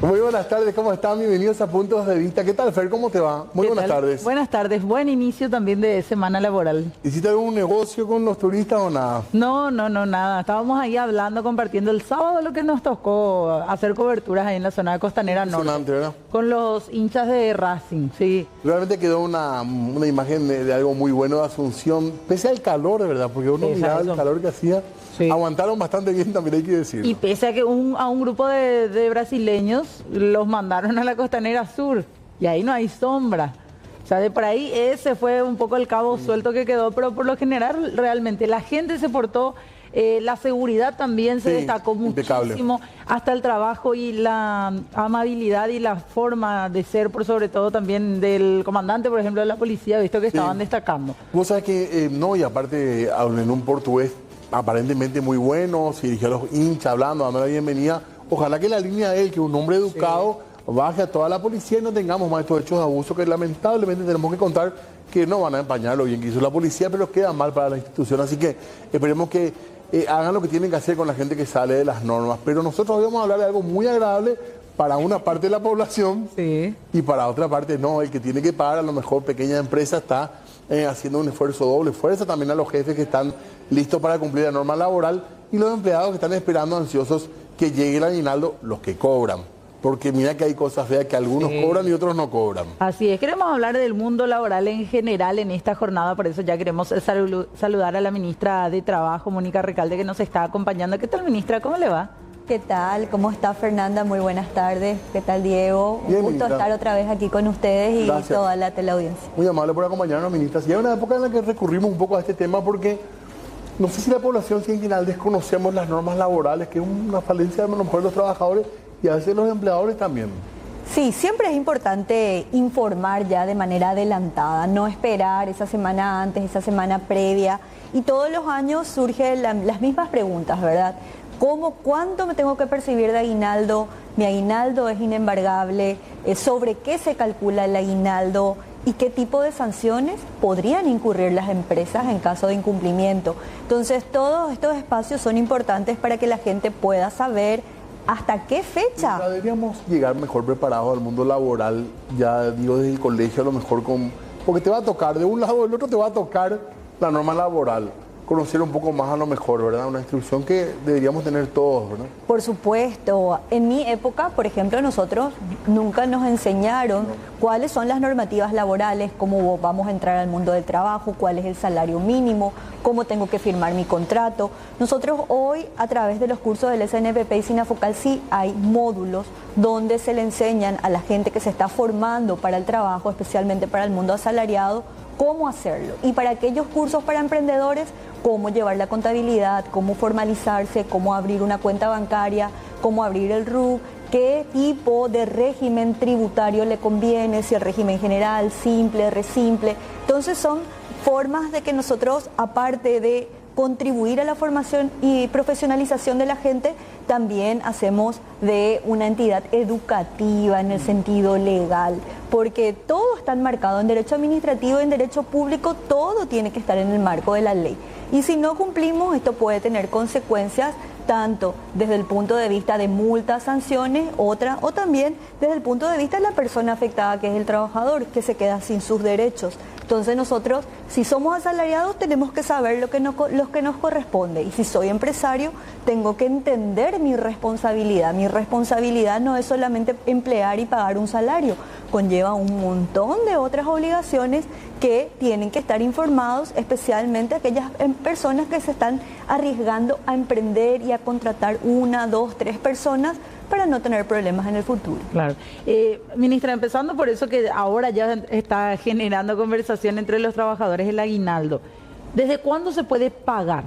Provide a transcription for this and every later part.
Muy buenas tardes, ¿cómo están? Bienvenidos a Puntos de Vista. ¿Qué tal, Fer? ¿Cómo te va? Muy buenas tardes. Buenas tardes, buen inicio también de semana laboral. ¿Hiciste algún negocio con los turistas o nada? No, nada. Estábamos ahí hablando, compartiendo el sábado lo que nos tocó hacer coberturas ahí en la zona de Costanera Norte. Impresionante, ¿verdad? Con los hinchas de Racing, sí. Realmente quedó una imagen de algo muy bueno de Asunción, pese al calor, de verdad, porque uno miraba el calor que hacía. Sí. Aguantaron bastante bien, también hay que decirlo. Y pese a que a un grupo de brasileños los mandaron a la Costanera Sur, y ahí no hay sombra. O sea, de por ahí ese fue un poco el cabo suelto que quedó, pero por lo general realmente la gente se portó, la seguridad también se destacó muchísimo, impecable. Hasta el trabajo y la amabilidad y la forma de ser, por sobre todo también del comandante, por ejemplo, de la policía, visto que estaban destacando. Vos sabés que, no, y aparte en un portugués aparentemente muy bueno, se dirigió a los hinchas hablando, dando la bienvenida. Ojalá que la línea de él, que un hombre educado, baje a toda la policía y no tengamos más estos hechos de abuso que lamentablemente tenemos que contar que no van a empañar lo bien que hizo la policía, pero queda mal para la institución. Así que esperemos que hagan lo que tienen que hacer con la gente que sale de las normas. Pero nosotros hoy vamos a hablar de algo muy agradable para una parte de la población y para otra parte no. El que tiene que pagar, a lo mejor pequeña empresa, está haciendo un esfuerzo doble. Fuerza también a los jefes que están listos para cumplir la norma laboral y los empleados que están esperando ansiosos que llegue el aguinaldo, los que cobran. Porque mira que hay cosas feas que algunos cobran y otros no cobran. Así es, queremos hablar del mundo laboral en general en esta jornada, por eso ya queremos saludar a la ministra de Trabajo, Mónica Recalde, que nos está acompañando. ¿Qué tal, ministra? ¿Cómo le va? ¿Qué tal? ¿Cómo está, Fernanda? Muy buenas tardes. ¿Qué tal, Diego? Bien, un gusto estar otra vez aquí con ustedes y toda la teleaudiencia. Muy amable por acompañarnos, ministra. Y hay una época en la que recurrimos un poco a este tema porque no sé si la población si en general desconocemos las normas laborales, que es una falencia de lo mejor de los trabajadores y a veces los empleadores también. Sí, siempre es importante informar ya de manera adelantada, no esperar esa semana antes, esa semana previa. Y todos los años surgen las mismas preguntas, ¿verdad? ¿Cómo, cuánto me tengo que percibir de aguinaldo? ¿Mi aguinaldo es inembargable? ¿Sobre qué se calcula el aguinaldo? ¿Y qué tipo de sanciones podrían incurrir las empresas en caso de incumplimiento? Entonces, todos estos espacios son importantes para que la gente pueda saber hasta qué fecha. Ya deberíamos llegar mejor preparados al mundo laboral, ya digo desde el colegio a lo mejor, porque te va a tocar, de un lado o del otro te va a tocar la norma laboral. Conocer un poco más a lo mejor, ¿verdad? Una instrucción que deberíamos tener todos, ¿verdad? Por supuesto. En mi época, por ejemplo, nosotros nunca nos enseñaron cuáles son las normativas laborales, cómo vamos a entrar al mundo del trabajo, cuál es el salario mínimo, cómo tengo que firmar mi contrato. Nosotros hoy, a través de los cursos del SNPP y Sinafocal, sí hay módulos donde se le enseñan a la gente que se está formando para el trabajo, especialmente para el mundo asalariado, cómo hacerlo. Y para aquellos cursos para emprendedores, cómo llevar la contabilidad, cómo formalizarse, cómo abrir una cuenta bancaria, cómo abrir el RUC, qué tipo de régimen tributario le conviene, si el régimen general, simple, resimple. Entonces son formas de que nosotros, aparte de contribuir a la formación y profesionalización de la gente, también hacemos de una entidad educativa en el sentido legal, porque todo está enmarcado en derecho administrativo, en derecho público, todo tiene que estar en el marco de la ley. Y si no cumplimos, esto puede tener consecuencias tanto desde el punto de vista de multas, sanciones, o también desde el punto de vista de la persona afectada, que es el trabajador, que se queda sin sus derechos. Entonces nosotros, si somos asalariados, tenemos que saber lo que nos corresponde. Y si soy empresario, tengo que entender mi responsabilidad. Mi responsabilidad no es solamente emplear y pagar un salario, conlleva un montón de otras obligaciones que tienen que estar informados, especialmente aquellas personas que se están arriesgando a emprender y a contratar 1, 2, 3 personas para no tener problemas en el futuro. Claro. Ministra, empezando por eso que ahora ya está generando conversación entre los trabajadores el aguinaldo. ¿Desde cuándo se puede pagar?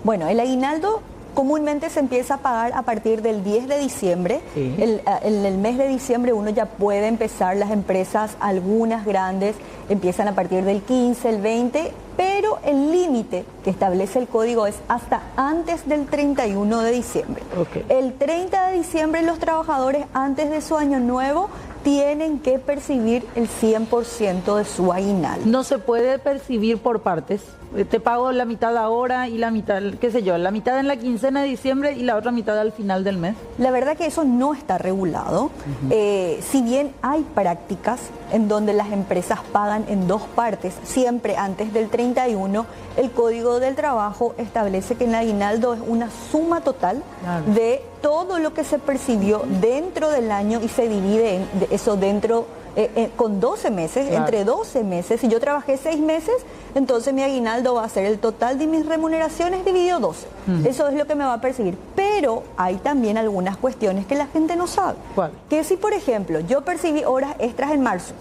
Bueno, el aguinaldo comúnmente se empieza a pagar a partir del 10 de diciembre. Sí. En el mes de diciembre uno ya puede empezar, las empresas, algunas grandes, empiezan a partir del 15, el 20, pero el límite que establece el código es hasta antes del 31 de diciembre. Okay. El 30 de diciembre los trabajadores, antes de su año nuevo, tienen que percibir el 100% de su aguinaldo. No se puede percibir por partes. Te pago la mitad ahora y la mitad, qué sé yo, la mitad en la quincena de diciembre y la otra mitad al final del mes. La verdad que eso no está regulado. Si bien hay prácticas en donde las empresas pagan en dos partes, siempre antes del 31, el Código del Trabajo establece que el aguinaldo es una suma total de todo lo que se percibió dentro del año y se divide en eso dentro con 12 meses, entre 12 meses. Si yo trabajé 6 meses, entonces mi aguinaldo va a ser el total de mis remuneraciones dividido 12. Eso es lo que me va a percibir. Pero hay también algunas cuestiones que la gente no sabe. ¿Cuál? Que si, por ejemplo, yo percibí horas extras en marzo,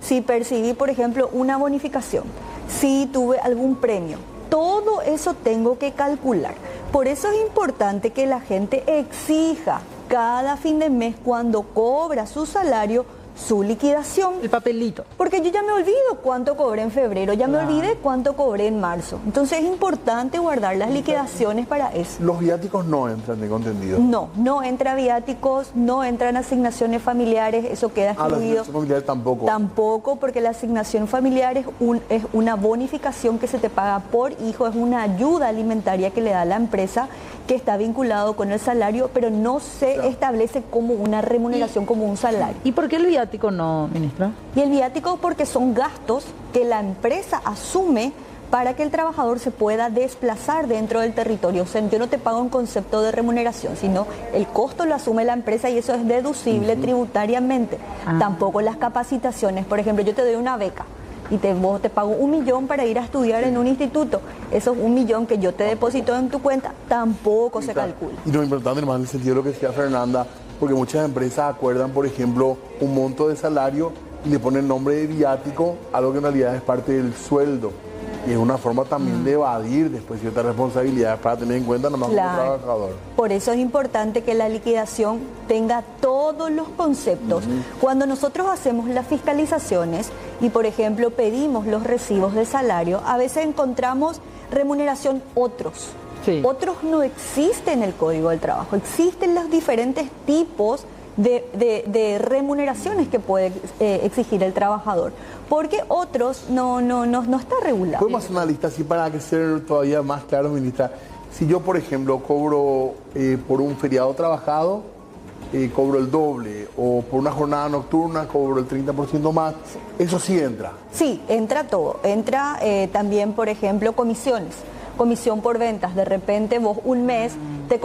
si percibí, por ejemplo, una bonificación, si tuve algún premio, todo eso tengo que calcular. Por eso es importante que la gente exija cada fin de mes, cuando cobra su salario, su liquidación. El papelito. Porque yo ya me olvido cuánto cobré en febrero, ya me olvidé cuánto cobré en marzo. Entonces es importante guardar las liquidaciones para eso. Los viáticos no entran, tengo entendido. No entra viáticos, no entran asignaciones familiares, eso queda excluido. La asignación familiar tampoco. Tampoco, porque la asignación familiar es una bonificación que se te paga por hijo, es una ayuda alimentaria que le da la empresa, que está vinculado con el salario, pero no se establece como una remuneración, como un salario. ¿Y por qué el viático no, ministra? Y el viático porque son gastos que la empresa asume para que el trabajador se pueda desplazar dentro del territorio. O sea, yo no te pago un concepto de remuneración, sino el costo lo asume la empresa y eso es deducible tributariamente. Tampoco las capacitaciones. Por ejemplo, yo te doy una beca y vos te pago 1 millón para ir a estudiar en un instituto. Eso es 1 millón que yo te deposito en tu cuenta, tampoco se calcula. Y lo importante, hermano, en el sentido de lo que decía Fernanda, porque muchas empresas acuerdan, por ejemplo, un monto de salario y le ponen nombre de viático, algo que en realidad es parte del sueldo. Y es una forma también de evadir después ciertas responsabilidades para tener en cuenta nomás como trabajador. Por eso es importante que la liquidación tenga todos los conceptos. Cuando nosotros hacemos las fiscalizaciones y, por ejemplo, pedimos los recibos de salario, a veces encontramos remuneración otros. Otros no existen en el Código del Trabajo. Existen los diferentes tipos de remuneraciones que puede exigir el trabajador, porque otros no está regulado. Podemos hacer una lista así para que sea todavía más claro, ministra. Si yo, por ejemplo, cobro por un feriado trabajado, cobro el doble, o por una jornada nocturna cobro el 30% más, eso sí entra. Sí, entra todo. Entra también, por ejemplo, comisiones. Comisión por ventas. De repente vos un mes te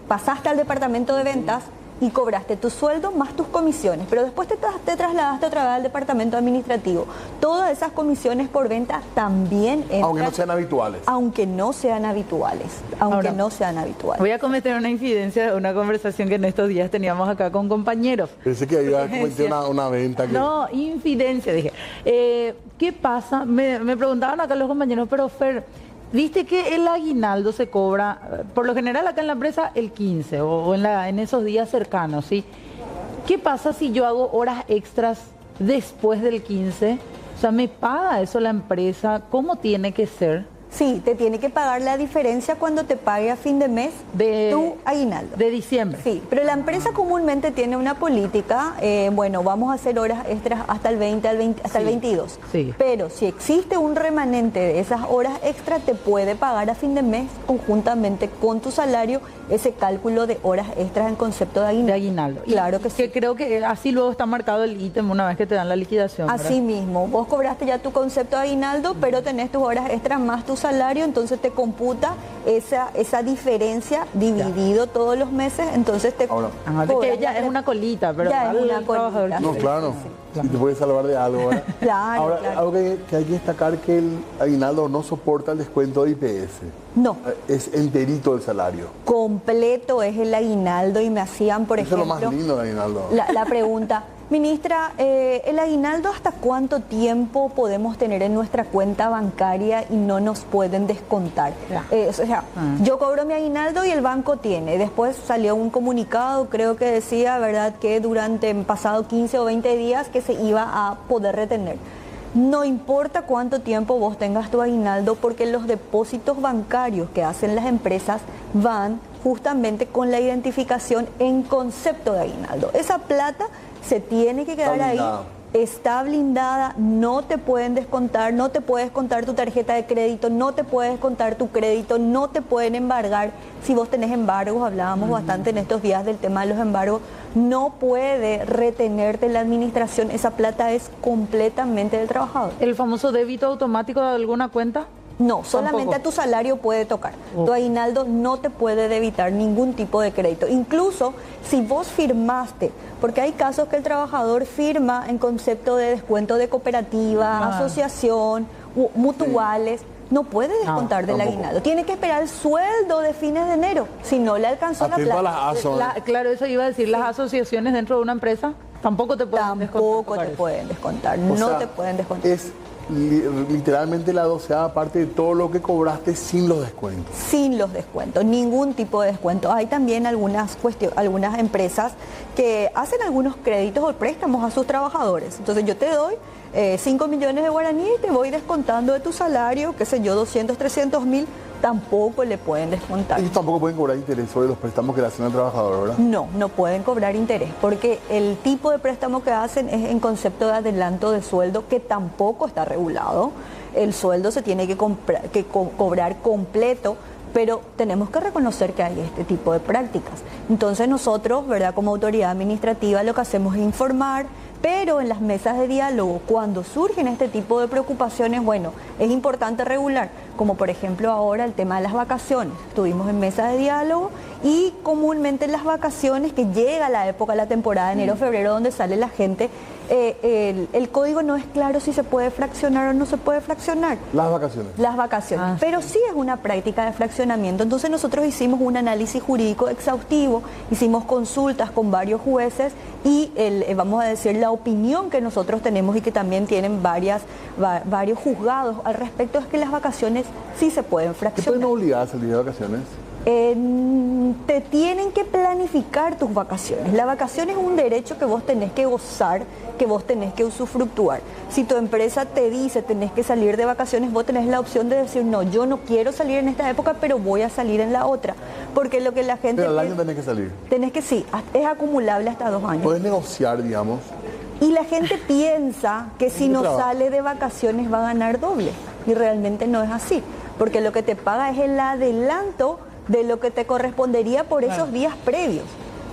pasaste al departamento de ventas y cobraste tu sueldo más tus comisiones, pero después te trasladaste otra vez al departamento administrativo. Todas esas comisiones por venta también entran. Aunque no sean habituales. Aunque no sean habituales. Ahora, no sean habituales. Voy a cometer una infidencia de una conversación que en estos días teníamos acá con compañeros. Pensé que iba a cometer una venta. No, infidencia, dije. ¿Qué pasa? Me preguntaban acá los compañeros, pero Fer, viste que el aguinaldo se cobra, por lo general acá en la empresa, el 15 o en esos días cercanos, ¿sí? ¿Qué pasa si yo hago horas extras después del 15? O sea, ¿me paga eso la empresa? ¿Cómo tiene que ser? Sí, te tiene que pagar la diferencia cuando te pague a fin de mes tu aguinaldo. De diciembre. Sí, pero la empresa comúnmente tiene una política, bueno, vamos a hacer horas extras hasta el 20, hasta el 22. Sí. Pero si existe un remanente de esas horas extras, te puede pagar a fin de mes conjuntamente con tu salario ese cálculo de horas extras en concepto de aguinaldo. De aguinaldo. Claro que sí. Que creo que así luego está marcado el ítem una vez que te dan la liquidación, ¿verdad? Así mismo, vos cobraste ya tu concepto de aguinaldo, pero tenés tus horas extras más tu salario, entonces te computa esa diferencia dividido todos los meses, entonces te Ahora, que ya es una colita, pero ya es vale una el trabajador. colita. No, claro. Claro. Y te puede salvar de algo, ¿verdad? Claro, Ahora, claro. algo que hay que destacar que el aguinaldo no soporta el descuento de IPS. No. Es enterito el salario. Completo es el aguinaldo y me hacían, por Eso ejemplo, es lo más lindo del aguinaldo. la pregunta, ministra, ¿el aguinaldo hasta cuánto tiempo podemos tener en nuestra cuenta bancaria y no nos pueden descontar? O sea, yo cobro mi aguinaldo y el banco tiene. Después salió un comunicado, creo que decía, ¿verdad?, que durante pasado 15 o 20 días que se iba a poder retener. No importa cuánto tiempo vos tengas tu aguinaldo, porque los depósitos bancarios que hacen las empresas van justamente con la identificación en concepto de aguinaldo. Esa plata se tiene que quedar ahí. Está blindada, no te pueden descontar, no te puedes contar tu tarjeta de crédito, no te puedes contar tu crédito, no te pueden embargar. Si vos tenés embargos, hablábamos bastante en estos días del tema de los embargos, no puede retenerte la administración, esa plata es completamente del trabajador. ¿El famoso débito automático de alguna cuenta? No, solamente a tu salario puede tocar. Tu aguinaldo no te puede debitar ningún tipo de crédito. Incluso si vos firmaste, porque hay casos que el trabajador firma en concepto de descuento de cooperativa, asociación, mutuales, no puede descontar del aguinaldo. Tiene que esperar el sueldo de fines de enero, si no le alcanzó la plata. Claro, eso iba a decir, las asociaciones dentro de una empresa tampoco te pueden descontar. Tampoco te pueden descontar, no te pueden descontar. Es literalmente la 12ª parte de todo lo que cobraste sin los descuentos. Sin los descuentos, ningún tipo de descuento. Hay también algunas empresas que hacen algunos créditos o préstamos a sus trabajadores. Entonces yo te doy 5 millones de guaraní y te voy descontando de tu salario, qué sé yo, 200, 300 mil, tampoco le pueden descontar. Ellos tampoco pueden cobrar interés sobre los préstamos que le hacen al trabajador, ¿verdad? No, no pueden cobrar interés, porque el tipo de préstamo que hacen es en concepto de adelanto de sueldo, que tampoco está regulado. El sueldo se tiene que cobrar completo, pero tenemos que reconocer que hay este tipo de prácticas. Entonces nosotros, ¿verdad?, como autoridad administrativa, lo que hacemos es informar, pero en las mesas de diálogo, cuando surgen este tipo de preocupaciones, bueno, es importante regular, como por ejemplo ahora el tema de las vacaciones. Estuvimos en mesas de diálogo y comúnmente en las vacaciones, que llega la época, la temporada de enero, febrero, donde sale la gente, el código no es claro si se puede fraccionar o no se puede fraccionar. Las vacaciones. Las vacaciones, pero sí es una práctica de fraccionamiento. Entonces nosotros hicimos un análisis jurídico exhaustivo, hicimos consultas con varios jueces y vamos a decir la opinión que nosotros tenemos y que también tienen varios juzgados al respecto es que las vacaciones sí se pueden fraccionar. ¿Te pueden obligar a salir de vacaciones? Te tienen que planificar tus vacaciones. La vacación es un derecho que vos tenés que gozar, que vos tenés que usufructuar. Si tu empresa te dice tenés que salir de vacaciones, vos tenés la opción de decir no, yo no quiero salir en esta época, pero voy a salir en la otra. Porque lo que la gente... Pero al año tenés que salir. Tenés que, sí, es acumulable hasta 2 años. Puedes negociar, digamos. Y la gente piensa que si no sale de vacaciones va a ganar doble. Y realmente no es así. Porque lo que te paga es el adelanto de lo que te correspondería por esos días previos.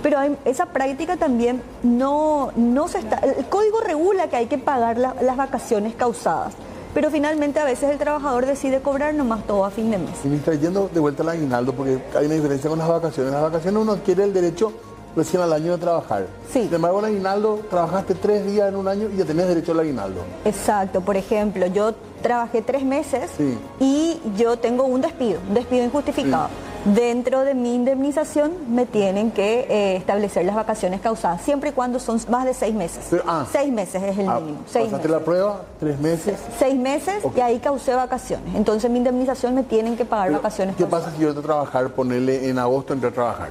Pero esa práctica también no se está... El código regula que hay que pagar las vacaciones causadas. Pero finalmente a veces el trabajador decide cobrar nomás todo a fin de mes. Ministra, yendo de vuelta al aguinaldo, porque hay una diferencia con las vacaciones. Las vacaciones uno adquiere el derecho recién al año de trabajar. Sí. Sin embargo, el aguinaldo, trabajaste 3 días en un año y ya tenés derecho al aguinaldo. Exacto. Por ejemplo, yo trabajé 3 meses y yo tengo un despido injustificado. Sí. Dentro de mi indemnización me tienen que establecer las vacaciones causadas, siempre y cuando son más de 6 meses. 6 meses es el mínimo. Pasaste la prueba, 3 meses. 6 meses y ahí causé vacaciones. Entonces mi indemnización me tienen que pagar vacaciones causadas. ¿Qué pasa si yo entro a trabajar, ponerle en agosto entré a trabajar?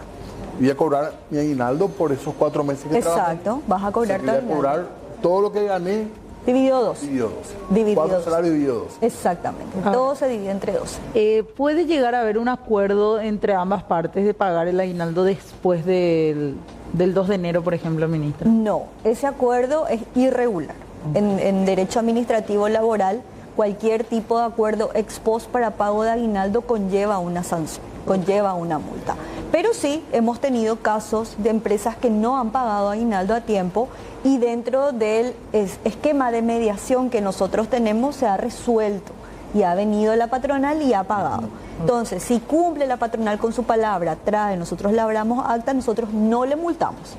Voy a cobrar mi aguinaldo por esos 4 meses que trabajé. Exacto, vas a cobrar voy a cobrar todo lo que gané. Dividido 2. Dividido 12. 4 salarios dividido 12. Exactamente. Todo se divide entre 12. ¿Puede llegar a haber un acuerdo entre ambas partes de pagar el aguinaldo después del 2 de enero, por ejemplo, ministra? No, ese acuerdo es irregular. En derecho administrativo laboral, cualquier tipo de acuerdo ex post para pago de aguinaldo conlleva una sanción, conlleva una multa. Pero sí, hemos tenido casos de empresas que no han pagado aguinaldo a tiempo y dentro del esquema de mediación que nosotros tenemos se ha resuelto y ha venido la patronal y ha pagado. Entonces, si cumple la patronal con su palabra, trae, nosotros labramos acta, nosotros no le multamos.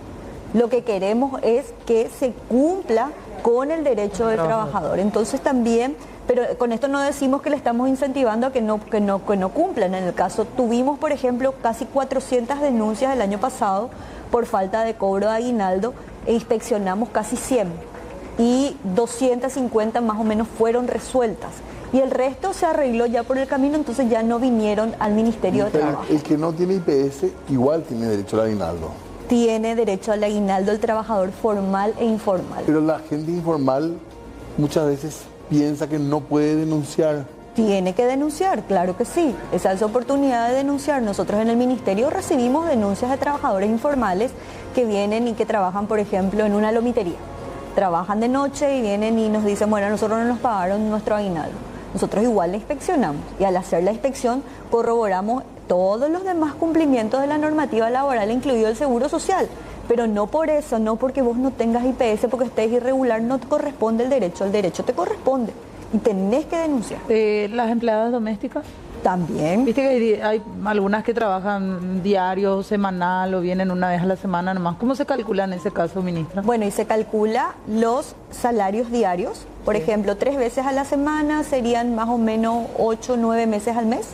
Lo que queremos es que se cumpla con el derecho del trabajador. Entonces también, pero con esto no decimos que le estamos incentivando a que no cumplan. En el caso, tuvimos, por ejemplo, casi 400 denuncias el año pasado por falta de cobro de aguinaldo e inspeccionamos casi 100 y 250 más o menos fueron resueltas. Y el resto se arregló ya por el camino, entonces ya no vinieron al Ministerio de Trabajo. El que no tiene IPS igual tiene derecho al aguinaldo. Tiene derecho al aguinaldo el trabajador formal e informal. Pero la gente informal muchas veces piensa que no puede denunciar. tiene que denunciar, claro que sí. Esa es su oportunidad de denunciar. Nosotros en el ministerio recibimos denuncias de trabajadores informales que vienen y que trabajan, por ejemplo, en una lomitería. Trabajan de noche y vienen y nos dicen, bueno, a nosotros no nos pagaron nuestro aguinaldo. Nosotros igual la inspeccionamos y al hacer la inspección corroboramos todos los demás cumplimientos de la normativa laboral, incluido el seguro social. Pero no por eso, no porque vos no tengas IPS, porque estés irregular, no te corresponde el derecho te corresponde y tenés que denunciar. ¿Las empleadas domésticas? También. Viste que hay algunas que trabajan diario, semanal o vienen una vez a la semana nomás. ¿Cómo se calcula en ese caso, ministra? Bueno, y se calcula los salarios diarios. Por ejemplo, 3 veces a la semana serían más o menos 8 o 9 meses al mes.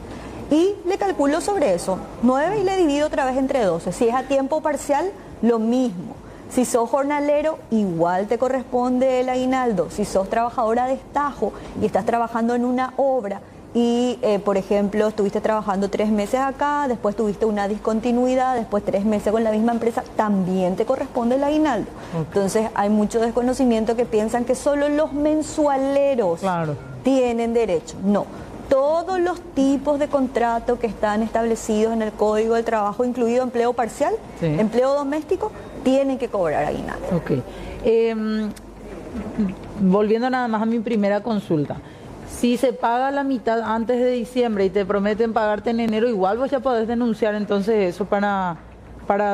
Y le calculo sobre eso, 9 y le divido otra vez entre 12. Si es a tiempo parcial, lo mismo. Si sos jornalero, igual te corresponde el aguinaldo. Si sos trabajadora de estajo y estás trabajando en una obra y, por ejemplo, estuviste trabajando 3 meses acá, después tuviste una discontinuidad, después 3 meses con la misma empresa, también te corresponde el aguinaldo. Okay. Entonces, hay mucho desconocimiento que piensan que solo los mensualeros tienen derecho. No. Todos los tipos de contrato que están establecidos en el Código del Trabajo, incluido empleo parcial, empleo doméstico, tienen que cobrar aguinaldo. Ok. Volviendo nada más a mi primera consulta. Si se paga la mitad antes de diciembre y te prometen pagarte en enero, igual vos ya podés denunciar entonces eso para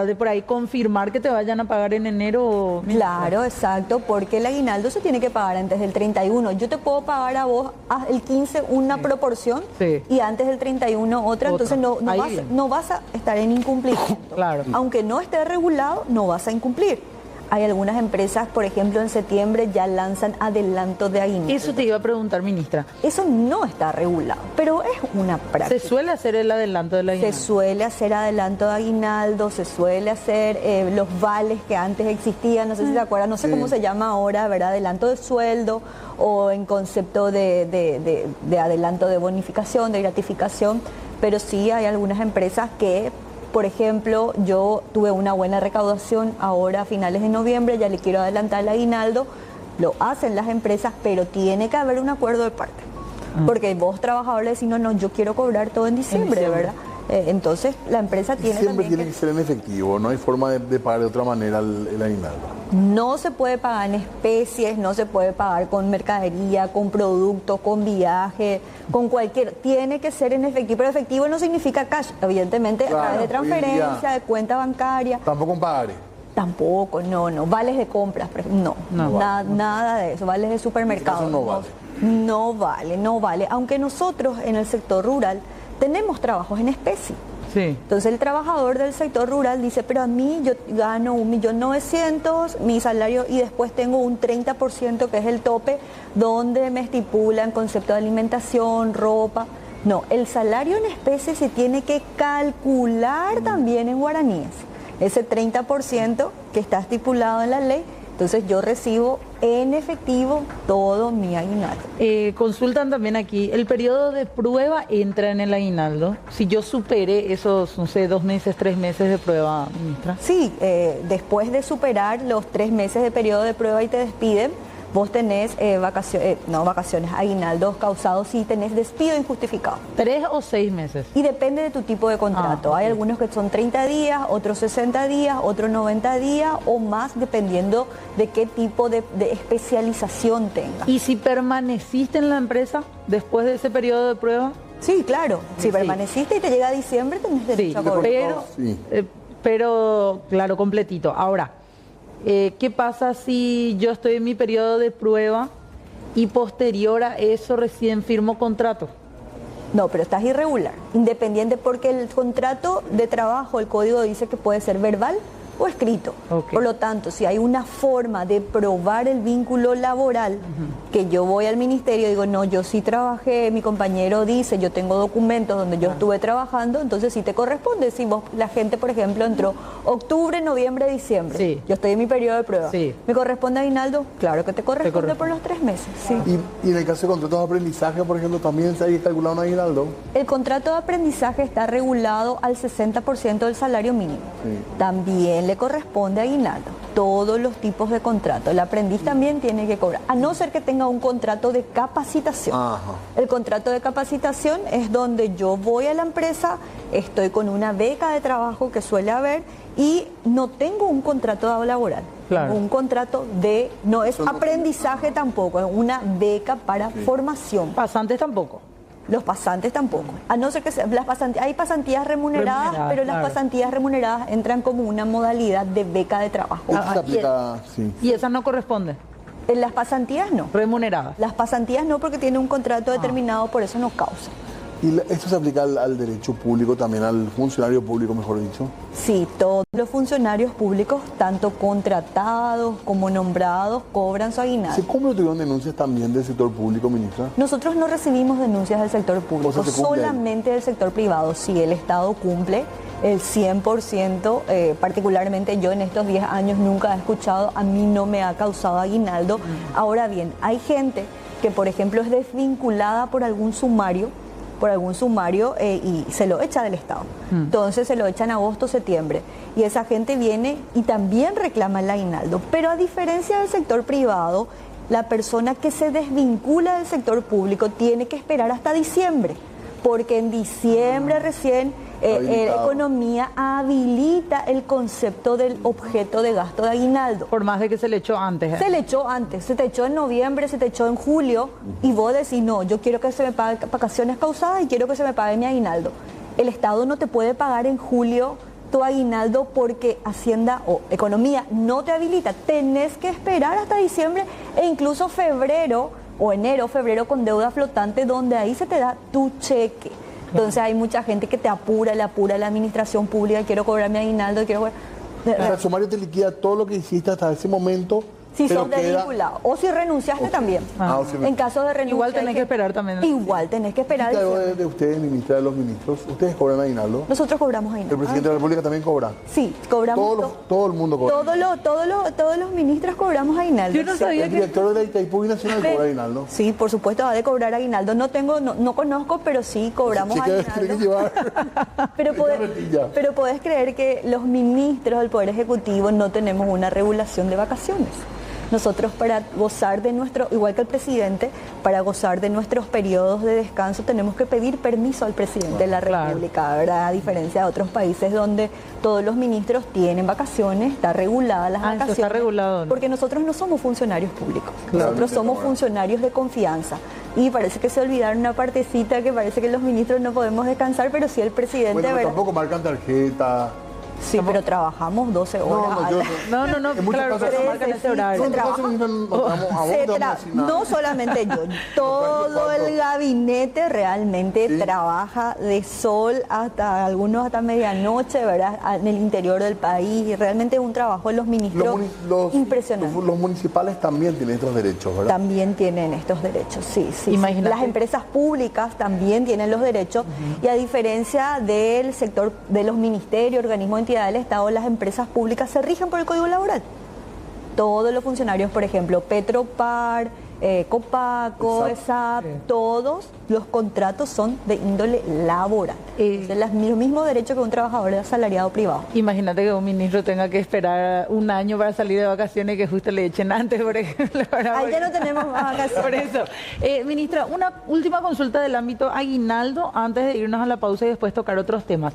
de por ahí confirmar que te vayan a pagar en enero. Claro, exacto, porque el aguinaldo se tiene que pagar antes del 31. Yo te puedo pagar a vos el 15 una proporción y antes del 31 otra. Entonces no vas a estar en incumplimiento. Claro. Aunque no esté regulado, no vas a incumplir. Hay algunas empresas, por ejemplo, en septiembre ya lanzan adelanto de aguinaldo. Eso te iba a preguntar, ministra. Eso no está regulado, pero es una práctica. ¿Se suele hacer el adelanto del aguinaldo? Se suele hacer adelanto de aguinaldo, se suele hacer los vales que antes existían, no sé si se acuerdan, no sé cómo se llama ahora, ¿verdad? Adelanto de sueldo o en concepto de adelanto de bonificación, de gratificación, pero sí hay algunas empresas que... Por ejemplo, yo tuve una buena recaudación ahora a finales de noviembre, ya le quiero adelantar el aguinaldo, lo hacen las empresas, pero tiene que haber un acuerdo de parte. Porque vos, trabajador, le decís, no, yo quiero cobrar todo en diciembre, ¿verdad? Entonces, la empresa tiene siempre tiene que ser en efectivo, no hay forma de pagar de otra manera el aguinaldo. No se puede pagar en especies, no se puede pagar con mercadería, con productos, con viaje, con cualquier... Tiene que ser en efectivo, pero efectivo no significa cash, evidentemente a través de transferencia, de cuenta bancaria. Tampoco en pagaré. Tampoco, no. Vales de compras, nada de eso, vales de supermercado. No vale. No vale. Aunque nosotros en el sector rural tenemos trabajos en especie. Sí. Entonces el trabajador del sector rural dice, pero a mí yo gano 1.900.000, mi salario, y después tengo un 30% que es el tope, donde me estipulan concepto de alimentación, ropa. No, el salario en especie se tiene que calcular también en guaraníes. Ese 30% que está estipulado en la ley, entonces yo recibo en efectivo todo mi aguinaldo. Consultan también aquí, ¿el periodo de prueba entra en el aguinaldo? Si yo superé esos, 2 meses, 3 meses de prueba, ministra. Sí, después de superar los 3 meses de periodo de prueba y te despiden, vos tenés aguinaldos causados si tenés despido injustificado. 3 o 6 meses. Y depende de tu tipo de contrato. Hay algunos que son 30 días, otros 60 días, otros 90 días o más, dependiendo de qué tipo de especialización tengas. ¿Y si permaneciste en la empresa después de ese periodo de prueba? Sí, claro. Si permaneciste y te llega a diciembre, tenés derecho a cobrar. Pero, claro, completito. Ahora, ¿qué pasa si yo estoy en mi periodo de prueba y posterior a eso recién firmo contrato? No, pero estás irregular, independiente, porque el contrato de trabajo, el código dice que puede ser verbal o escrito. Okay. Por lo tanto, si hay una forma de probar el vínculo laboral, que yo voy al ministerio y digo, no, yo sí trabajé, mi compañero dice, yo tengo documentos donde yo estuve trabajando, entonces sí te corresponde. Si vos, la gente, por ejemplo, entró octubre, noviembre, diciembre, yo estoy en mi periodo de prueba, ¿me corresponde aguinaldo? Claro que te corresponde por los 3 meses. Sí. ¿Y en el caso de contratos de aprendizaje, por ejemplo, también se ha calculado un aguinaldo? El contrato de aprendizaje está regulado al 60% del salario mínimo. También le corresponde aguinaldo. todos los tipos de contrato. El aprendiz también tiene que cobrar, a no ser que tenga un contrato de capacitación. Ajá. El contrato de capacitación es donde yo voy a la empresa, estoy con una beca de trabajo que suele haber y no tengo un contrato laboral. Claro. Un contrato de, no es aprendizaje tampoco, es una beca para formación. Pasantes tampoco. Los pasantes tampoco. A no ser que las pasantías, hay pasantías remuneradas, pero las claro. pasantías remuneradas entran como una modalidad de beca de trabajo. Esto se aplica, sí. Y esas no corresponden, En las pasantías no. remuneradas. Las pasantías no, porque tiene un contrato determinado, por eso no causa. ¿Y esto se aplica al derecho público, también al funcionario público, mejor dicho? Sí, todos los funcionarios públicos, tanto contratados como nombrados, cobran su aguinaldo. ¿Se cómo tuvieron denuncias también del sector público, ministra? Nosotros no recibimos denuncias del sector público, O sea, se cumple solamente del sector privado. Si el Estado cumple el 100%, particularmente yo en estos 10 años nunca he escuchado, a mí no me ha causado aguinaldo. Ahora bien, hay gente que, por ejemplo, es desvinculada por algún sumario y se lo echa del Estado. Entonces se lo echa en agosto, septiembre. Y esa gente viene y también reclama el aguinaldo. Pero a diferencia del sector privado, la persona que se desvincula del sector público tiene que esperar hasta diciembre. Porque en diciembre recién Economía habilita el concepto del objeto de gasto de aguinaldo. Por más de que se le echó antes. Se le echó antes, se te echó en noviembre, se te echó en julio y vos decís, no, yo quiero que se me pague vacaciones causadas y quiero que se me pague mi aguinaldo. El Estado no te puede pagar en julio tu aguinaldo porque Hacienda o Economía no te habilita. Tenés que esperar hasta diciembre e incluso febrero o enero, febrero con deuda flotante, donde ahí se te da tu cheque. Entonces hay mucha gente que te apura, le apura la administración pública, quiero cobrar mi aguinaldo, quiero cobrar... O sea, el sumario te liquida todo lo que hiciste hasta ese momento. Si pero son queda... desvinculados. O si renunciaste también. Ah, o si- En caso de renuncia. Igual tenés que esperar también. Igual tenés que esperar. Algo diciembre. de ustedes, ministra, de los ministros. ¿Ustedes cobran aguinaldo? Nosotros cobramos ¿El aguinaldo. presidente de la República también cobra? Sí, cobramos. Todo el mundo cobra. Todos los ministros cobramos aguinaldo. Yo no sabía El que... director de la Itaipu Nacional cobra aguinaldo. Sí, por supuesto, ha de cobrar aguinaldo. No conozco, pero sí cobramos Sí, que aguinaldo. tiene que llevar. Pero Esta retilla. pero podés creer que los ministros del Poder Ejecutivo no tenemos una regulación de vacaciones. Nosotros para gozar de nuestro, igual que el presidente, para gozar de nuestros periodos de descanso tenemos que pedir permiso al presidente de la Claro. República, ¿verdad? A diferencia de otros países donde todos los ministros tienen vacaciones, está regulada las Ah, eso vacaciones. está regulado, ¿no? Porque nosotros no somos funcionarios públicos, Claro. nosotros somos funcionarios de confianza. Y parece que se olvidaron una partecita que parece que los ministros no podemos descansar, pero sí el presidente, Bueno, pero ¿verdad? tampoco marcan tarjeta. Sí, pero trabajamos 12 horas. No, yo al- No, En muchos claro, casos pero se marcan ese sí, horario. se trabaja. No, no vamos a decir nada. No solamente yo, todo ¿Cuánto? el gabinete realmente Sí. trabaja de sol hasta algunos hasta medianoche, ¿verdad? En el interior del país. Y realmente es un trabajo de los ministros impresionante. Los municipales también tienen estos derechos, ¿verdad? También tienen estos derechos, sí, sí. Imagínate. Las empresas públicas también tienen los derechos y a diferencia del sector de los ministerios, organismos, entidades del Estado, las empresas públicas se rigen por el Código Laboral. Todos los funcionarios, por ejemplo, Petropar, Copaco, ESAP, todos los contratos son de índole laboral. Es los mismos derechos que un trabajador asalariado privado. Imagínate que un ministro tenga que esperar un año para salir de vacaciones y que justo le echen antes, por ejemplo. Ahí ya no tenemos más vacaciones. Por eso. Ministra, una última consulta del ámbito aguinaldo antes de irnos a la pausa y después tocar otros temas.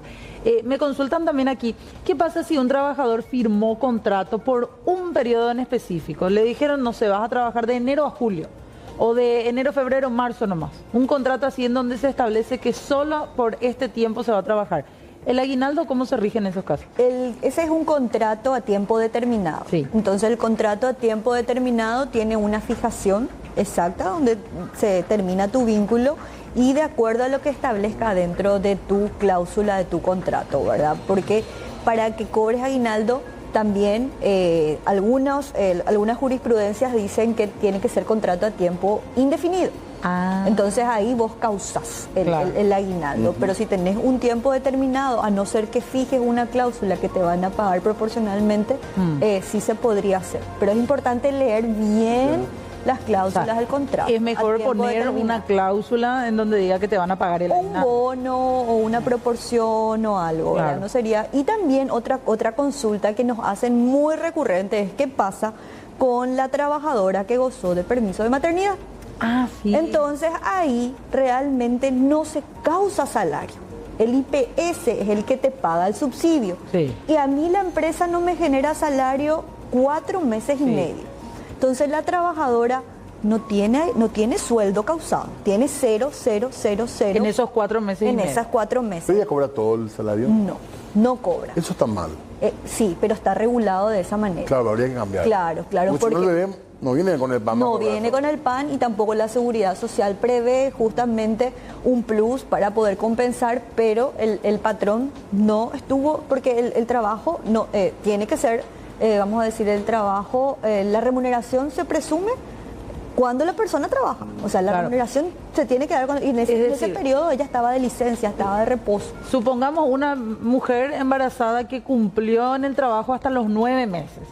Me consultan también aquí, ¿qué pasa si un trabajador firmó contrato por un periodo en específico? Le dijeron, no sé, vas a trabajar de enero a julio o de enero, febrero, marzo nomás. Un contrato así en donde se establece que solo por este tiempo se va a trabajar. ¿El aguinaldo cómo se rige en esos casos? Ese es un contrato a tiempo determinado. Sí. Entonces el contrato a tiempo determinado tiene una fijación exacta donde se termina tu vínculo y de acuerdo a lo que establezca dentro de tu cláusula de tu contrato, ¿verdad? Porque para que cobres aguinaldo también algunas jurisprudencias dicen que tiene que ser contrato a tiempo indefinido. Entonces ahí vos causás Claro. el aguinaldo, pero si tenés un tiempo determinado, a no ser que fijes una cláusula que te van a pagar proporcionalmente, sí se podría hacer. Pero es importante leer bien las cláusulas del contrato. Es mejor a tiempo poner determinado. una cláusula en donde diga que te van a pagar el Un aguinaldo. bono o una proporción o algo, ¿verdad? Claro. No sería. Y también otra consulta que nos hacen muy recurrente es qué pasa con la trabajadora que gozó de permiso de maternidad. Ah, sí. Entonces ahí realmente no se causa salario. El IPS es el que te paga el subsidio. Sí. Y a mí la empresa no me genera salario 4 meses y Sí. medio. Entonces la trabajadora no tiene sueldo causado, tiene 0, 0, 0, 0 En esos 4 meses y en medio. esas 4 ¿Pero meses. ella cobra todo el salario? No cobra. Eso está mal. Sí, pero está regulado de esa manera. Claro, habría que cambiar. Claro, Porque si no, el bebé no viene con el pan. no viene con el PAN y tampoco la Seguridad Social prevé justamente un plus para poder compensar, pero el patrón no estuvo, porque el trabajo no tiene que ser, vamos a decir, el trabajo, la remuneración se presume cuando la persona trabaja. O sea, la Claro. remuneración se tiene que dar y en ese decir, periodo ella estaba de licencia, estaba de reposo. Supongamos una mujer embarazada que cumplió en el trabajo hasta los 9 meses.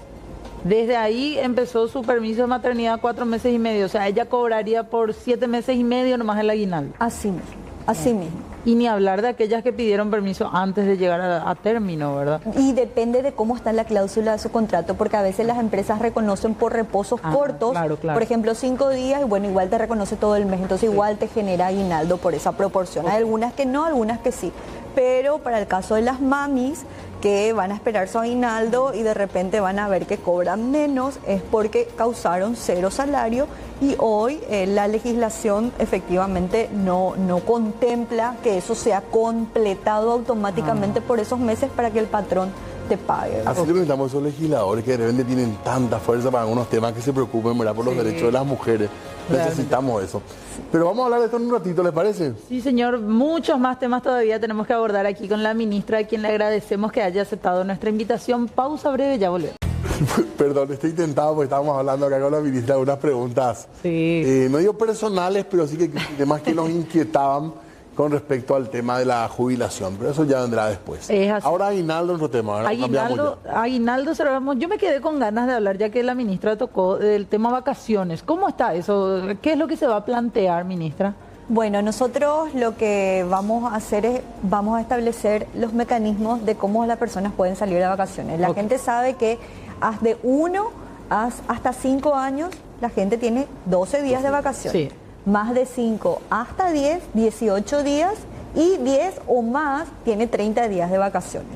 Desde ahí empezó su permiso de maternidad 4 meses y medio. O sea, ella cobraría por 7 meses y medio nomás el aguinaldo. Así mismo, así mismo. Y ni hablar de aquellas que pidieron permiso antes de llegar a término, ¿verdad? Y depende de cómo está la cláusula de su contrato, porque a veces las empresas reconocen por reposos cortos, claro, claro. por ejemplo 5 días, y bueno, igual te reconoce todo el mes, entonces igual te genera aguinaldo por esa proporción. Hay algunas que no, algunas que sí. Pero para el caso de las mamis que van a esperar su aguinaldo y de repente van a ver que cobran menos, es porque causaron 0 salario y hoy la legislación efectivamente no contempla que eso sea completado automáticamente por esos meses para que el patrón te pague. Así que necesitamos esos legisladores que de repente tienen tanta fuerza para algunos temas que se preocupen, ¿verdad?, por los derechos de las mujeres. Realmente. Necesitamos eso. Pero vamos a hablar de esto en un ratito, ¿les parece? Sí, señor, muchos más temas todavía tenemos que abordar aquí con la ministra, a quien le agradecemos que haya aceptado nuestra invitación. Pausa breve, ya volvemos. Perdón, estoy tentado porque estábamos hablando acá con la ministra de unas preguntas, Sí. no digo personales, pero sí que temas que nos inquietaban con respecto al tema de la jubilación. Pero eso ya vendrá después. Es así. Ahora aguinaldo, otro tema. ¿Verdad? Aguinaldo, cerramos. Yo me quedé con ganas de hablar, ya que la ministra tocó del tema vacaciones. ¿Cómo está eso? ¿Qué es lo que se va a plantear, ministra? Bueno, nosotros lo que vamos a hacer es, vamos a establecer los mecanismos de cómo las personas pueden salir de vacaciones. La Ok. gente sabe que de 1 hasta 5 años la gente tiene 12 días de vacaciones. Sí. Más de 5 hasta 10, 18 días y 10 o más tiene 30 días de vacaciones.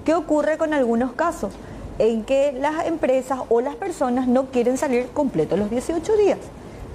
¿Qué ocurre con algunos casos? En que las empresas o las personas no quieren salir completos los 18 días.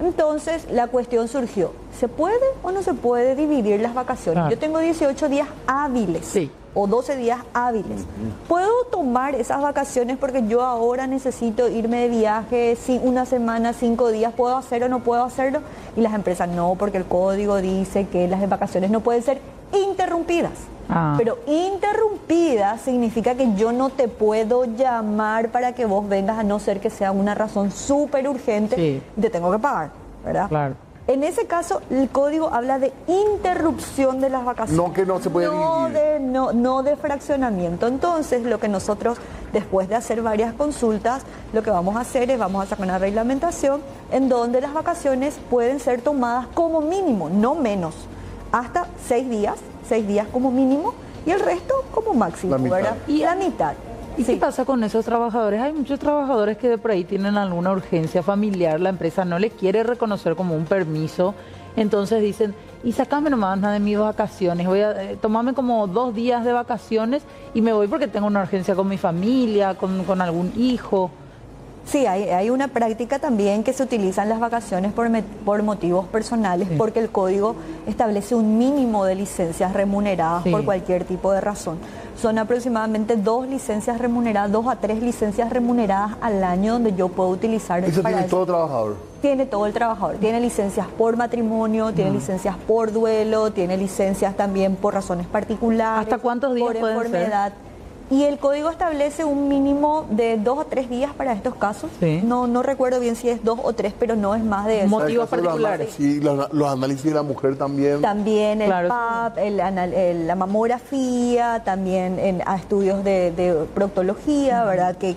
Entonces la cuestión surgió, ¿se puede o no se puede dividir las vacaciones? Claro. Yo tengo 18 días hábiles. Sí. O 12 días hábiles. ¿Puedo tomar esas vacaciones porque yo ahora necesito irme de viaje una semana, 5 días? ¿Puedo hacerlo o no puedo hacerlo? Y las empresas no, porque el código dice que las vacaciones no pueden ser interrumpidas. Ah. Pero interrumpidas significa que yo no te puedo llamar para que vos vengas, a no ser que sea una razón súper urgente, Sí. y te tengo que pagar, ¿verdad? Claro. En ese caso, el código habla de interrupción de las vacaciones. No que no se puede dividir. No de fraccionamiento. Entonces, lo que nosotros, después de hacer varias consultas, lo que vamos a hacer es, vamos a sacar una reglamentación en donde las vacaciones pueden ser tomadas como mínimo, no menos, hasta 6 días como mínimo, y el resto como máximo, La mitad. ¿verdad? Y la mitad. ¿Y Sí. qué pasa con esos trabajadores? Hay muchos trabajadores que de por ahí tienen alguna urgencia familiar, la empresa no les quiere reconocer como un permiso, entonces dicen, y sacame nomás de mis vacaciones, voy a tomarme como 2 días de vacaciones y me voy porque tengo una urgencia con mi familia, con algún hijo. Sí, hay una práctica también que se utilizan las vacaciones por motivos personales, Sí. porque el código establece un mínimo de licencias remuneradas Sí. por cualquier tipo de razón. Son aproximadamente 2 licencias remuneradas, 2 a 3 licencias remuneradas al año donde yo puedo utilizar Eso para tiene eso. todo trabajador. Tiene todo el trabajador, tiene licencias por matrimonio, tiene licencias por duelo, tiene licencias también por razones particulares. ¿Hasta cuántos días por pueden ser? enfermedad. Y el código establece un mínimo de 2 o 3 días para estos casos. Sí. No recuerdo bien si es 2 o 3, pero no es más de eso. Motivos particulares. Sí, los análisis de la mujer también. También el Claro. PAP, la mamografía, también a estudios de proctología, ¿verdad? Que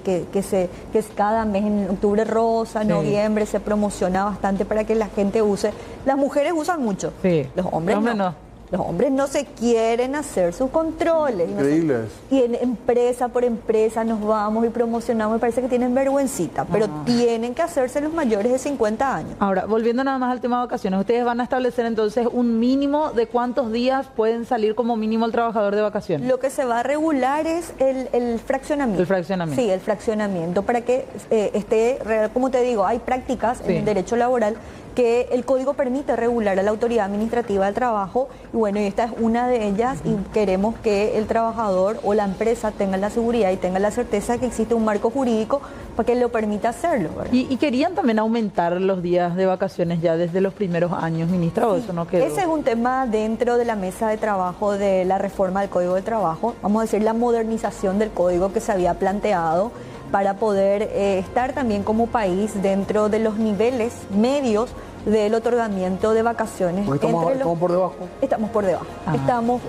es cada mes en octubre rosa, Sí. noviembre, se promociona bastante para que la gente use. Las mujeres usan mucho, Sí. los hombres no. Los hombres no se quieren hacer sus controles. Increíbles. Y en empresa por empresa nos vamos y promocionamos, me parece que tienen vergüencita, pero tienen que hacerse los mayores de 50 años. Ahora, volviendo nada más al tema de vacaciones, ustedes van a establecer entonces un mínimo de cuántos días pueden salir como mínimo el trabajador de vacaciones. Lo que se va a regular es el fraccionamiento. El fraccionamiento. Sí, el fraccionamiento, para que esté, como te digo, hay prácticas Sí. en el derecho laboral que el código permite regular a la autoridad administrativa del trabajo, y bueno, y esta es una de ellas, y queremos que el trabajador o la empresa tenga la seguridad y tenga la certeza de que existe un marco jurídico para que lo permita hacerlo, ¿verdad? Y querían también aumentar los días de vacaciones ya desde los primeros años, ministra, o eso no quedó. Ese es un tema dentro de la mesa de trabajo de la reforma del Código de Trabajo, vamos a decir la modernización del código que se había planteado para poder estar también como país dentro de los niveles medios del otorgamiento de vacaciones. ¿Estamos por debajo? Estamos por debajo. Ajá. Estamos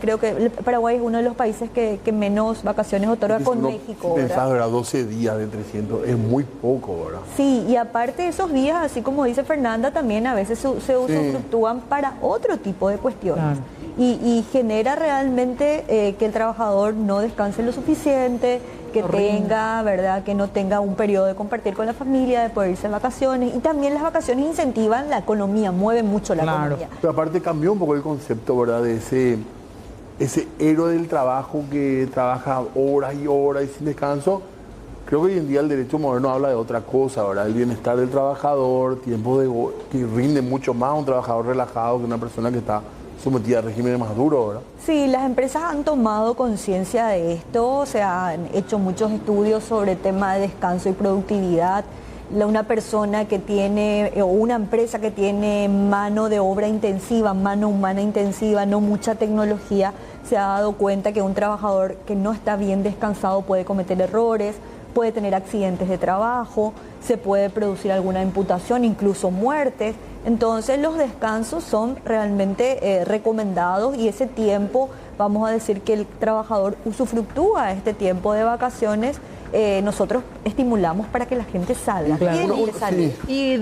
creo que Paraguay es uno de los países que menos vacaciones otorga con México, ¿verdad? Pensás, ¿verdad? 12 días de 300 es muy poco, ¿verdad? Sí, y aparte de esos días, así como dice Fernanda, también a veces se usufructúan para otro tipo de cuestiones. Claro. Y genera realmente que el trabajador no descanse lo suficiente, que tenga, ¿verdad? Que no tenga un periodo de compartir con la familia, de poder irse de vacaciones. Y también las vacaciones incentivan la economía, mueven mucho la economía. Pero aparte cambió un poco el concepto, ¿verdad? De ese héroe del trabajo que trabaja horas y horas y sin descanso. Creo que hoy en día el derecho moderno habla de otra cosa, ¿verdad? El bienestar del trabajador, que rinde mucho más a un trabajador relajado que una persona que está sometida a regímenes más duros, ¿verdad? Sí, las empresas han tomado conciencia de esto, se han hecho muchos estudios sobre el tema de descanso y productividad. Una persona que tiene, o una empresa que tiene mano de obra intensiva, mano humana intensiva, no mucha tecnología, se ha dado cuenta que un trabajador que no está bien descansado puede cometer errores, puede tener accidentes de trabajo, se puede producir alguna imputación, incluso muertes. Entonces los descansos son realmente recomendados, y ese tiempo, vamos a decir que el trabajador usufructúa este tiempo de vacaciones. Nosotros estimulamos para que la gente salga. Claro. Tiene que salir. ¿Y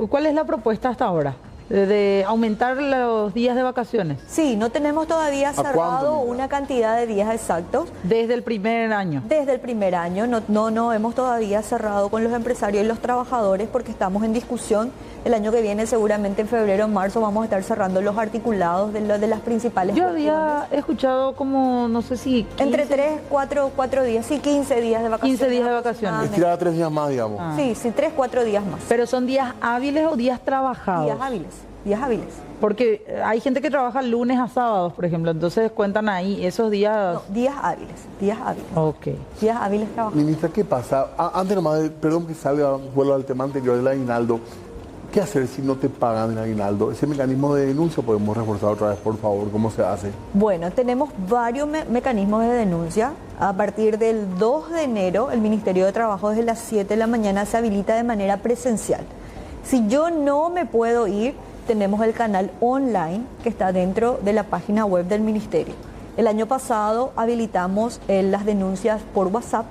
cuál es la propuesta hasta ahora? De aumentar los días de vacaciones. Sí, no tenemos todavía cuánto, cerrado mira? una cantidad de días exactos. Desde el primer año. Desde el primer año no hemos todavía cerrado con los empresarios y los trabajadores, porque estamos en discusión. El año que viene, seguramente en febrero o marzo, vamos a estar cerrando los articulados de las principales Yo cuestiones. había escuchado como, no sé si... 15, Entre 3, 4 días, sí, 15 días de vacaciones. 15 días de vacaciones. aproximadamente. Estirar 3 días más, digamos. Ah. Sí, 3, 4 días más. Pero son días hábiles o días trabajados. Días hábiles. Porque hay gente que trabaja lunes a sábados, por ejemplo, entonces cuentan ahí esos días. No, días hábiles. Ok. Días hábiles trabajados. Ministra, ¿qué pasa? Antes nomás, perdón que salga, vuelvo al tema anterior del aguinaldo. ¿Qué hacer si no te pagan el aguinaldo? Ese mecanismo de denuncia podemos reforzar otra vez, por favor. ¿Cómo se hace? Bueno, tenemos varios mecanismos de denuncia. A partir del 2 de enero, el Ministerio de Trabajo desde las 7 de la mañana se habilita de manera presencial. Si yo no me puedo ir, tenemos el canal online que está dentro de la página web del Ministerio. El año pasado habilitamos las denuncias por WhatsApp,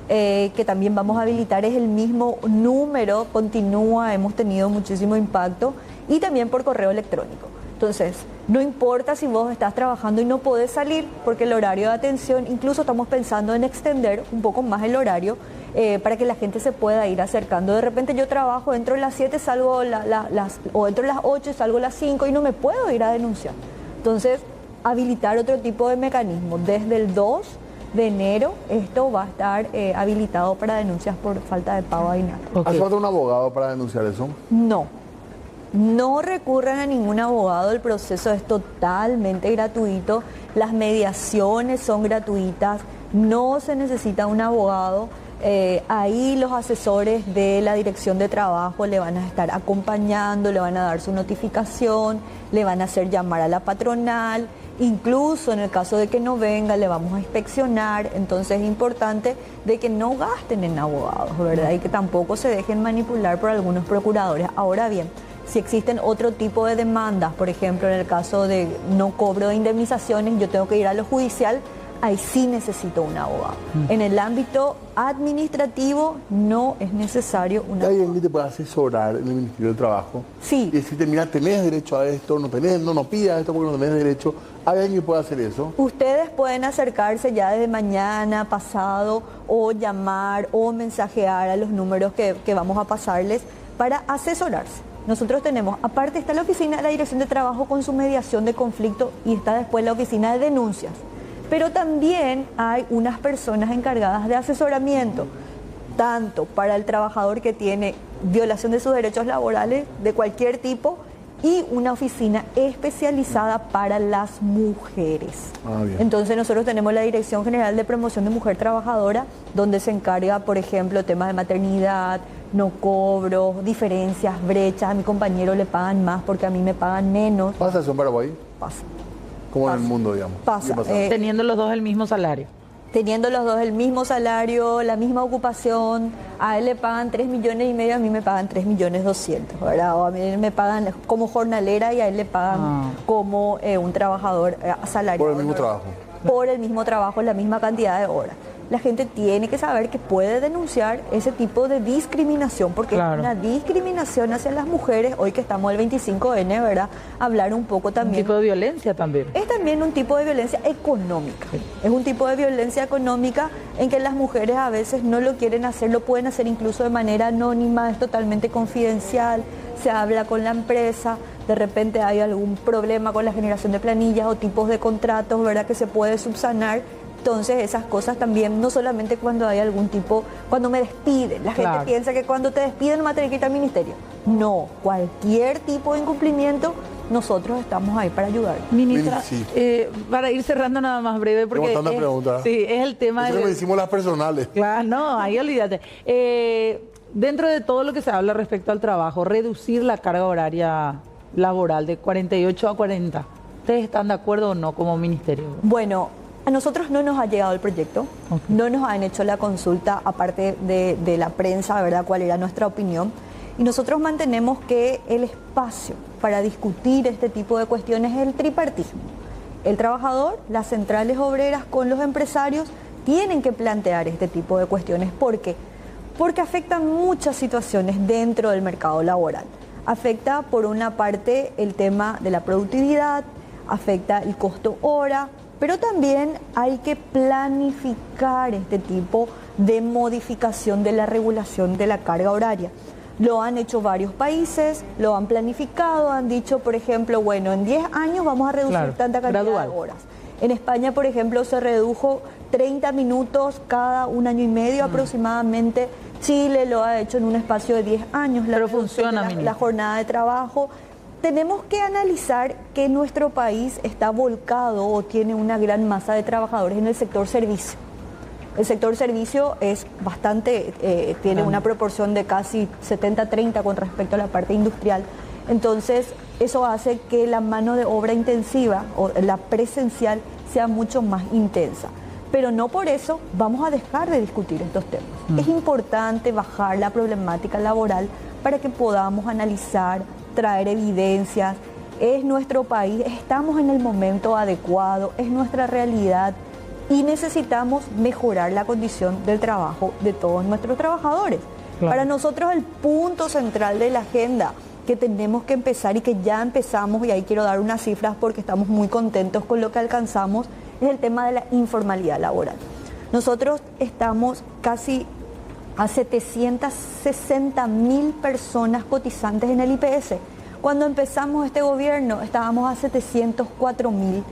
que también vamos a habilitar, es el mismo número, continúa, hemos tenido muchísimo impacto, y también por correo electrónico. Entonces, no importa si vos estás trabajando y no podés salir, porque el horario de atención, incluso estamos pensando en extender un poco más el horario, para que la gente se pueda ir acercando. De repente yo trabajo, entro a las 7, salgo o entro a las 8 y salgo a las 5 y no me puedo ir a denunciar. Entonces, habilitar otro tipo de mecanismo. Desde el 2 de enero esto va a estar habilitado para denuncias por falta de pago de aguinaldo. Ok. ¿Hace falta un abogado para denunciar eso? No recurran a ningún abogado, el proceso es totalmente gratuito, las mediaciones son gratuitas, no se necesita un abogado. Ahí los asesores de la dirección de trabajo le van a estar acompañando, le van a dar su notificación, le van a hacer llamar a la patronal, incluso en el caso de que no venga le vamos a inspeccionar. Entonces es importante de que no gasten en abogados, ¿verdad? Y que tampoco se dejen manipular por algunos procuradores. Ahora bien, si existen otro tipo de demandas, por ejemplo en el caso de no cobro de indemnizaciones, yo tengo que ir a lo judicial, ahí sí necesito un abogado. En el ámbito administrativo no es necesario un ¿Hay abogado. alguien que te pueda asesorar en el Ministerio del Trabajo? Sí. Y decirte, mira, tenés derecho a esto, no pidas esto porque no tenés derecho. ¿Hay alguien que pueda hacer eso? Ustedes pueden acercarse ya desde mañana, pasado, o llamar o mensajear a los números que vamos a pasarles para asesorarse. Nosotros tenemos, aparte está la oficina de la Dirección de Trabajo con su mediación de conflicto y está después la oficina de denuncias. Pero también hay unas personas encargadas de asesoramiento, tanto para el trabajador que tiene violación de sus derechos laborales de cualquier tipo y una oficina especializada para las mujeres. Bien. Entonces nosotros tenemos la Dirección General de Promoción de Mujer Trabajadora, donde se encarga, por ejemplo, temas de maternidad, no cobro, diferencias, brechas, a mi compañero le pagan más porque a mí me pagan menos. ¿Pasa eso en Paraguay? Pasa. Como en el mundo, digamos. Pasa. ¿Qué pasa? Teniendo los dos el mismo salario. Teniendo los dos el mismo salario, la misma ocupación, a él le pagan 3,5 millones, a mí me pagan 3,200,000, ¿verdad? O a mí me pagan como jornalera y a él le pagan como un trabajador asalariado. Por el mismo trabajo. Por el mismo trabajo, la misma cantidad de horas. La gente tiene que saber que puede denunciar ese tipo de discriminación, porque Claro. es una discriminación hacia las mujeres, hoy que estamos el 25N, ¿verdad? Hablar un poco Un también. tipo de violencia también. Es también un tipo de violencia económica. Es un tipo de violencia económica en que las mujeres a veces no lo quieren hacer, lo pueden hacer incluso de manera anónima, es totalmente confidencial, se habla con la empresa, de repente hay algún problema con la generación de planillas o tipos de contratos, ¿verdad? Que se puede subsanar. Entonces esas cosas también, no solamente cuando hay algún tipo, cuando me despiden, la Claro. gente piensa que cuando te despiden no me tiene que ir al ministerio. No, cualquier tipo de incumplimiento, nosotros estamos ahí para ayudar. Ministra, Sí. para ir cerrando nada más breve, porque Tengo tantas preguntas. sí, es el tema Eso de... lo decimos las personales. Claro, no, ahí olvídate. Dentro de todo lo que se habla respecto al trabajo, reducir la carga horaria laboral de 48 a 40. ¿Ustedes están de acuerdo o no como ministerio? Bueno, a nosotros no nos ha llegado el proyecto, no nos han hecho la consulta, aparte de la prensa, ¿verdad?, cuál era nuestra opinión. Y nosotros mantenemos que el espacio para discutir este tipo de cuestiones es el tripartismo. El trabajador, las centrales obreras con los empresarios tienen que plantear este tipo de cuestiones. ¿Por qué? Porque afectan muchas situaciones dentro del mercado laboral. Afecta por una parte el tema de la productividad, afecta el costo hora, pero también hay que planificar este tipo de modificación de la regulación de la carga horaria. Lo han hecho varios países, lo han planificado, han dicho, por ejemplo, bueno, en 10 años vamos a reducir Claro, tanta cantidad gradual. de horas. En España, por ejemplo, se redujo 30 minutos cada un año y medio aproximadamente. Chile lo ha hecho en un espacio de 10 años. Pero reducción funciona, de ministra. la jornada de trabajo. Tenemos que analizar que nuestro país está volcado o tiene una gran masa de trabajadores en el sector servicio. El sector servicio es bastante, tiene una proporción de casi 70-30 con respecto a la parte industrial. Entonces, eso hace que la mano de obra intensiva o la presencial sea mucho más intensa. Pero no por eso vamos a dejar de discutir estos temas. Es importante bajar la problemática laboral para que podamos analizar, traer evidencias. Es nuestro país, estamos en el momento adecuado, es nuestra realidad y necesitamos mejorar la condición del trabajo de todos nuestros trabajadores. Claro. Para nosotros el punto central de la agenda que tenemos que empezar y que ya empezamos, y ahí quiero dar unas cifras porque estamos muy contentos con lo que alcanzamos, es el tema de la informalidad laboral. Nosotros estamos casi a 760.000 personas cotizantes en el IPS. Cuando empezamos este gobierno estábamos a 704.000.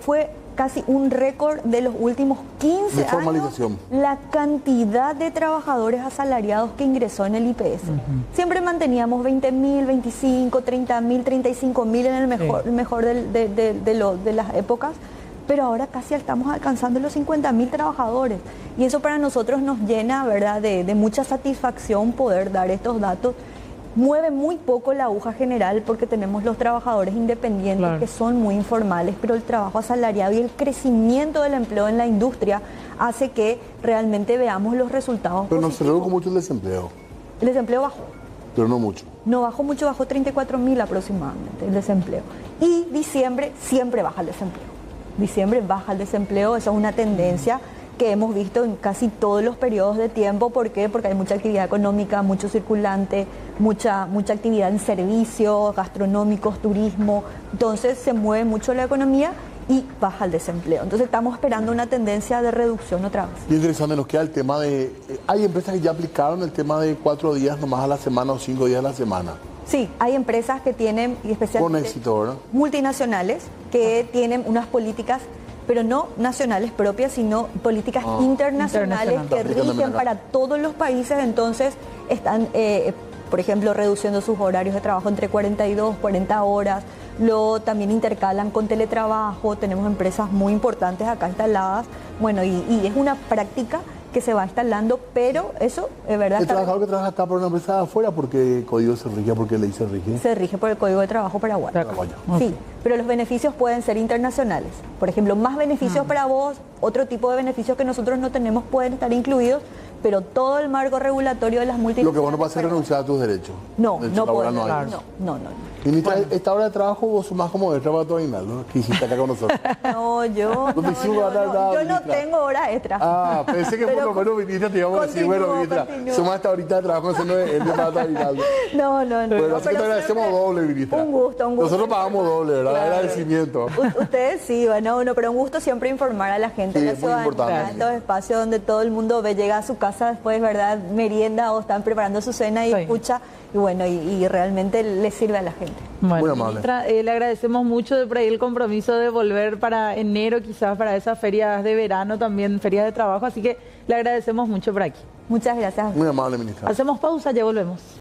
Fue casi un récord de los últimos 15 De años formalización. la cantidad de trabajadores asalariados que ingresó en el IPS. Siempre manteníamos 20.000, 25, 30.000, 35.000 en el mejor de las épocas, pero ahora casi estamos alcanzando los 50.000 trabajadores. Y eso para nosotros nos llena, ¿verdad?, de mucha satisfacción poder dar estos datos. Mueve muy poco la aguja general porque tenemos los trabajadores independientes, Claro, que son muy informales, pero el trabajo asalariado y el crecimiento del empleo en la industria hace que realmente veamos los resultados Pero no se positivos. redujo mucho el desempleo, El desempleo bajó. pero no mucho. No bajó mucho, bajó 34.000 aproximadamente el desempleo. Y diciembre siempre baja el desempleo. Diciembre baja el desempleo, esa es una tendencia que hemos visto en casi todos los periodos de tiempo. ¿Por qué? Porque hay mucha actividad económica, mucho circulante, mucha actividad en servicios gastronómicos, turismo. Entonces se mueve mucho la economía y baja el desempleo. Entonces estamos esperando una tendencia de reducción otra vez. Y interesante, nos queda el tema de... hay empresas que ya aplicaron el tema de 4 días nomás a la semana o 5 días a la semana. Sí, hay empresas que tienen, y especialmente Con éxito, ¿verdad? multinacionales, que tienen unas políticas, pero no nacionales propias, sino políticas internacionales que Aplican también rigen acá. para todos los países. Entonces están, por ejemplo, reduciendo sus horarios de trabajo entre 42, 40 horas. También intercalan con teletrabajo. Tenemos empresas muy importantes acá instaladas. Bueno, y es una práctica que se va instalando, pero eso es verdad. El trabajador que trabaja acá por una empresa de afuera, porque el código se rige, porque ley se rige. Se rige por el Código de Trabajo paraguayo. Paraguayo. Sí, pero los beneficios pueden ser internacionales. Por ejemplo, más beneficios para vos, otro tipo de beneficios que nosotros no tenemos pueden estar incluidos, pero todo el marco regulatorio de las multinacionales. Lo que vos no vas a hacer es renunciar a tus derechos. No, Derecho no laboral podemos. hay. No. Ministra, esta hora de trabajo vos sos más como extra para tu aguinaldo, que hiciste acá con nosotros. No, yo No te hicimos ganar nada, yo no ministra. tengo horas extras. Ah, pensé que por Pero lo menos ministra te íbamos a decir, continúo, bueno, ministra, continúo. somos hasta ahorita de trabajo, eso no es el de para tu aguinaldo. No. Bueno, así que te pero agradecemos siempre- doble, ministra. Un gusto. Nosotros pagamos doble, ¿verdad? Claro. Agradecimiento. Ustedes sí, bueno, pero un gusto siempre informar a la gente Sí, de la es muy ciudadanía, importante. estos espacios donde todo el mundo llega a su casa después, ¿verdad? Merienda o están preparando su cena y Sí. escucha, y bueno, y realmente le sirve a la gente. Muy Bueno, amable. ministra, le agradecemos mucho de por ahí el compromiso de volver para enero, quizás para esas ferias de verano, también ferias de trabajo, así que le agradecemos mucho por aquí. Muchas gracias. Muy amable, ministra. Hacemos pausa, ya volvemos.